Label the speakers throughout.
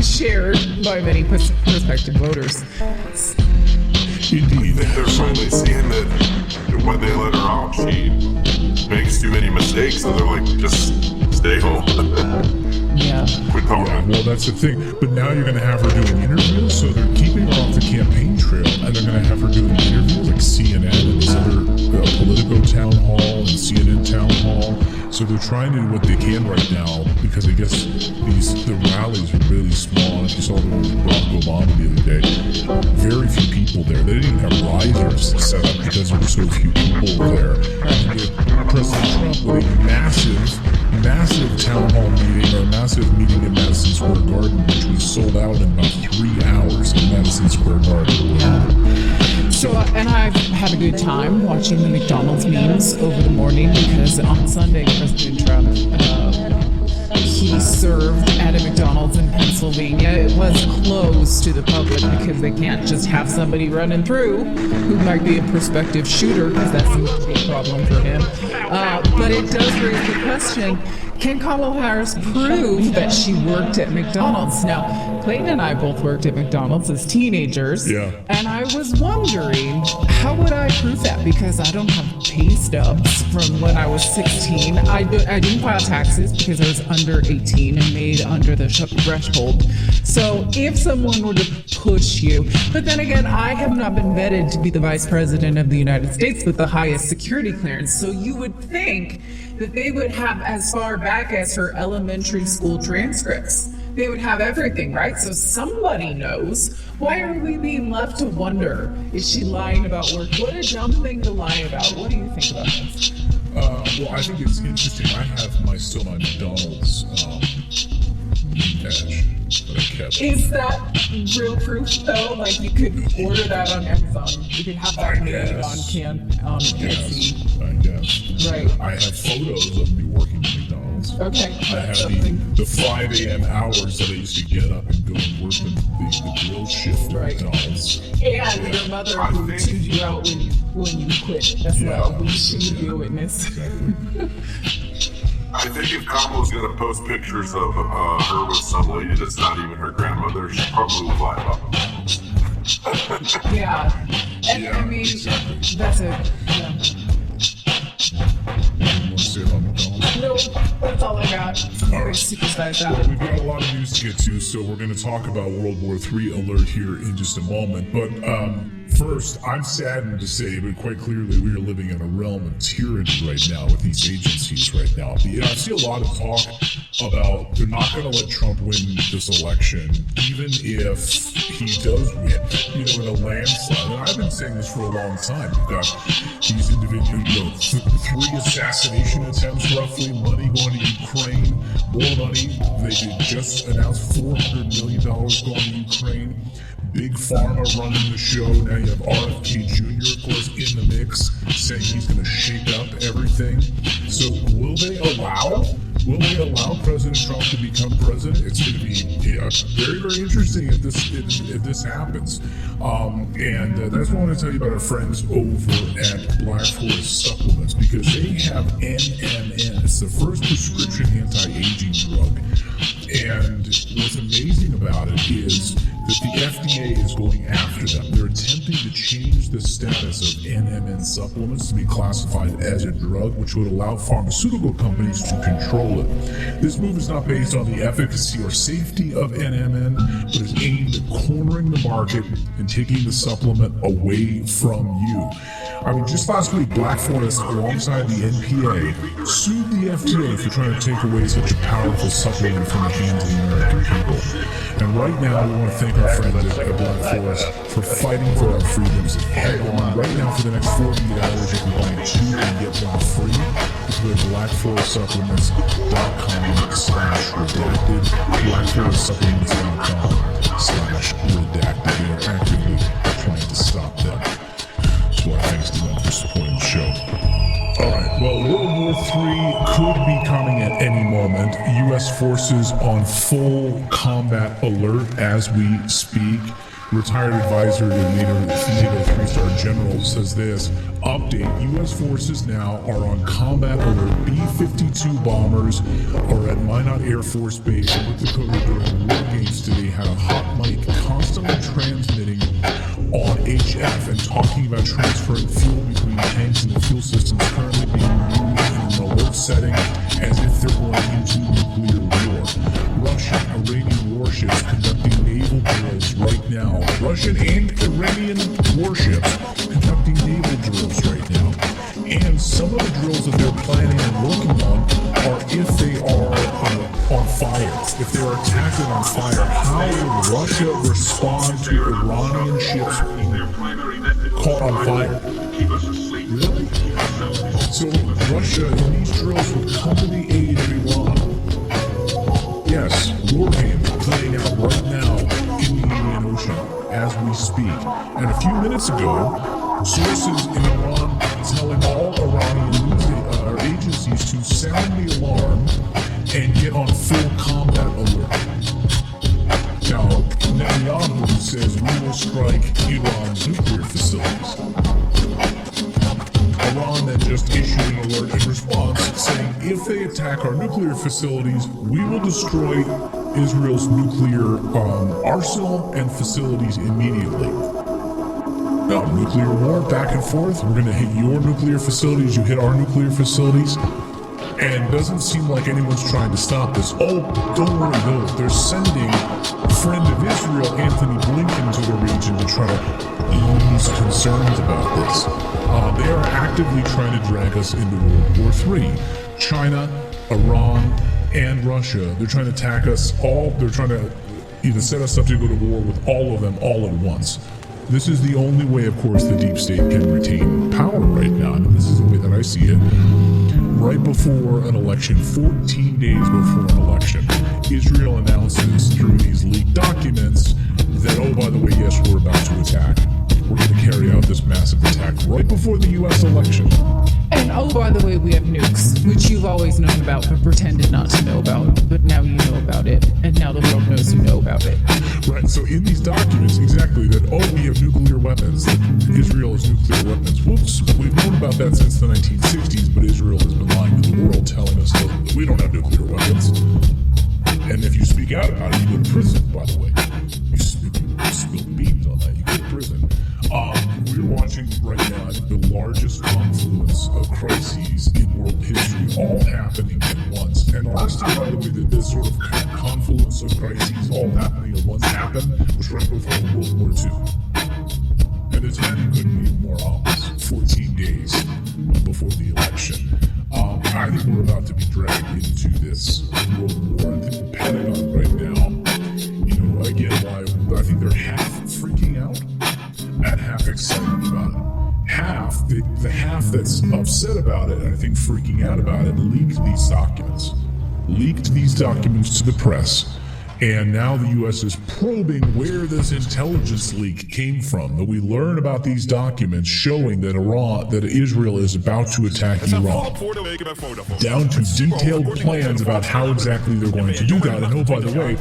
Speaker 1: is shared by many prospective voters.
Speaker 2: Indeed. I think they're finally seeing that when they let her out, she makes too many mistakes, so they're like, just stay home.
Speaker 1: Yeah.
Speaker 2: Quit talking.
Speaker 3: Yeah, well, that's the thing. But now you're going to have her doing interviews, so they're keeping her off the campaign trail, and they're going to have her doing interviews like CNN and this other Politico town hall and CNN town hall. So they're trying to do what they can right now, because I guess the rallies are really small. If you saw the one with Barack Obama the other day, very few people there. They didn't even have risers set up because there were so few people there. And President Trump with a massive town hall meeting, or a massive meeting in Madison Square Garden, which was sold out in about 3 hours in Madison Square Garden.
Speaker 1: Yeah. So, and I've had a good time watching the McDonald's memes over the morning, because on Sunday, President Trump, he served at a McDonald's in Pennsylvania. It was closed to the public because they can't just have somebody running through who might be a prospective shooter, because that seems to be a problem for him. But it does raise the question, can Kamala Harris prove that she worked at McDonald's? Now, Clayton and I both worked at McDonald's as teenagers.
Speaker 3: Yeah.
Speaker 1: And I was wondering, how would I prove that? Because I don't have pay stubs from when I was 16. I didn't file taxes because I was under 18 and made under the threshold. So if someone were to push you, but then again, I have not been vetted to be the vice president of the United States with the highest security clearance. So you would think that they would have as far back as her elementary school transcripts. They would have everything, right? So somebody knows. Why are we being left to wonder? Is she lying about work? What a dumb thing to lie about. What do you think about this?
Speaker 3: Well, I think it's interesting. I have still my McDonald's badge that I kept.
Speaker 1: Is that real proof though? Like you could order that on Amazon. You could have that made on Etsy.
Speaker 3: I guess.
Speaker 1: Right.
Speaker 3: I have photos of me working at McDonald's.
Speaker 1: Okay.
Speaker 3: I have the 5 a.m. hours that I used to get up and go and work the grill shift at McDonald's.
Speaker 1: And your mother who chewed you out when you quit as well. She would be a witness.
Speaker 3: Exactly.
Speaker 2: I think if Kamala's gonna post pictures of her with some lady that's not even her grandmother, she probably will lie about them.
Speaker 1: Yeah. And I mean,
Speaker 3: exactly.
Speaker 1: that's it. Yeah.
Speaker 3: You want to say about McDonald's?
Speaker 1: No, that's all I got.
Speaker 3: All right.
Speaker 1: Super sized
Speaker 3: Well,
Speaker 1: out.
Speaker 3: we've got a lot of news to get to, so we're going to talk about World War III alert here in just a moment. But first, I'm saddened to say, but quite clearly, we are living in a realm of tyranny right now with these agencies right now. I see a lot of talk about they're not going to let Trump win this election, even if he does win, in a landslide. And I've been saying this for a long time. You've got these individuals, 3 assassination attempts, roughly, money going to Ukraine, more money. They just announced $400 million going to Ukraine. Big Pharma running the show. Now you have RFK Jr., of course, in the mix, saying he's going to shake up everything. So will they allow President Trump to become president? It's going to be very, very interesting if this happens. And that's what I want to tell you about our friends over at Black Forest Supplements, because they have NMN. It's the first prescription anti-aging drug. And what's amazing about it is that the FDA is going after them. They're attempting to change the status of NMN supplements to be classified as a drug, which would allow pharmaceutical companies to control it. This move is not based on the efficacy or safety of NMN, but is aimed at cornering the market and taking the supplement away from you. I mean, just last week, Black Forest, alongside the NPA, sued the FDA for trying to take away such a powerful supplement from the hands of the American people. And right now, we want to thank our friends at Black Forest for fighting for our freedoms. Head on right now for the next 48 hours. You can buy 2 and get 1 free. Just go to blackforestsupplements.com/redacted. blackforestsupplements.com/redacted. We are actively trying to stop them. So our thanks to them for supporting the show. Alright, well, World War III could be coming at any moment. U.S. forces on full combat alert as we speak. retired advisor to NATO three-star general, says this: update, U.S. forces now are on combat alert. B-52 bombers are at Minot Air Force Base in North Dakota during war games today. Had a hot mic constantly transmitting on HF and talking about transferring fuel between tanks and the fuel systems currently being used in an alert setting as if they're going into nuclear war. Russian, Iranian warships conducting naval drills right now. Russian and Iranian warships conducting naval drills right now. And some of the drills that they're planning and working on are if they are on fire. If they're attacked and on fire, how will Russia respond to Iranian ships being caught on fire? Really? So Russia in these drills would come to the aid of Iran. Yes, war game playing out right now in the Indian Ocean as we speak. And a few minutes ago, sources in Iran telling all Iranian news agencies to sound the alarm and get on full combat alert. Now, Netanyahu says we will strike Iran's nuclear facilities. Iran then just issued an alert in response saying if they attack our nuclear facilities, we will destroy Israel's nuclear arsenal and facilities immediately. Now, nuclear war, back and forth. We're going to hit your nuclear facilities, you hit our nuclear facilities. And it doesn't seem like anyone's trying to stop this. Oh, don't worry though, they're sending friend of Israel, Anthony Blinken, to the region to try to ease concerns about this. They are actively trying to drag us into World War III. China, Iran, and Russia, they're trying to attack us all. They're trying to either set us up to go to war with all of them all at once. This is the only way, of course, the deep state can retain power right now. And this is the way that I see it. Right before an election, 14 days before an election, Israel announces through these leaked documents that, oh, by the way, yes, we're about to attack. We're going to carry out this massive attack right before the U.S. election.
Speaker 1: And oh, by the way, we have nukes, which you've always known about but pretended not to know about. But now you know about it, and now the world knows you know about it.
Speaker 3: Right, so in these documents, exactly, that, oh, we have nuclear weapons, that Israel has nuclear weapons. Whoops, we've known about that since the 1960s, but Israel has been lying to the world, telling us that we don't have nuclear weapons. And if you speak out about it, you go to prison, by the way. You spill beans on that, you go to prison. We're watching right now the largest confluence of crises in world history all happening at once. And the last time, by the way, that this sort of confluence of crises all happening at once happened was right before World War II. And the timing couldn't be more obvious. 14 days before the election. I think we're about to be dragged into this world war. I think the Pentagon right now, again, why I think they're half freaking out and half excited about it. The half that's upset about it, and I think freaking out about it, leaked these documents to the press. And now the U.S. is probing where this intelligence leak came from. That we learn about these documents showing that Israel is about to attack Iran. Down to detailed plans about how exactly they're going to do that. And oh, by the way,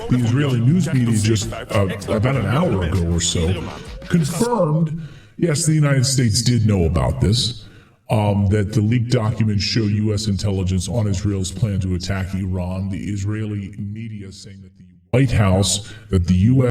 Speaker 3: the Israeli news media just about an hour ago or so confirmed, yes, the United States did know about this. That the leaked documents show U.S. intelligence on Israel's plan to attack Iran. The Israeli media saying that the White House, that the U.S.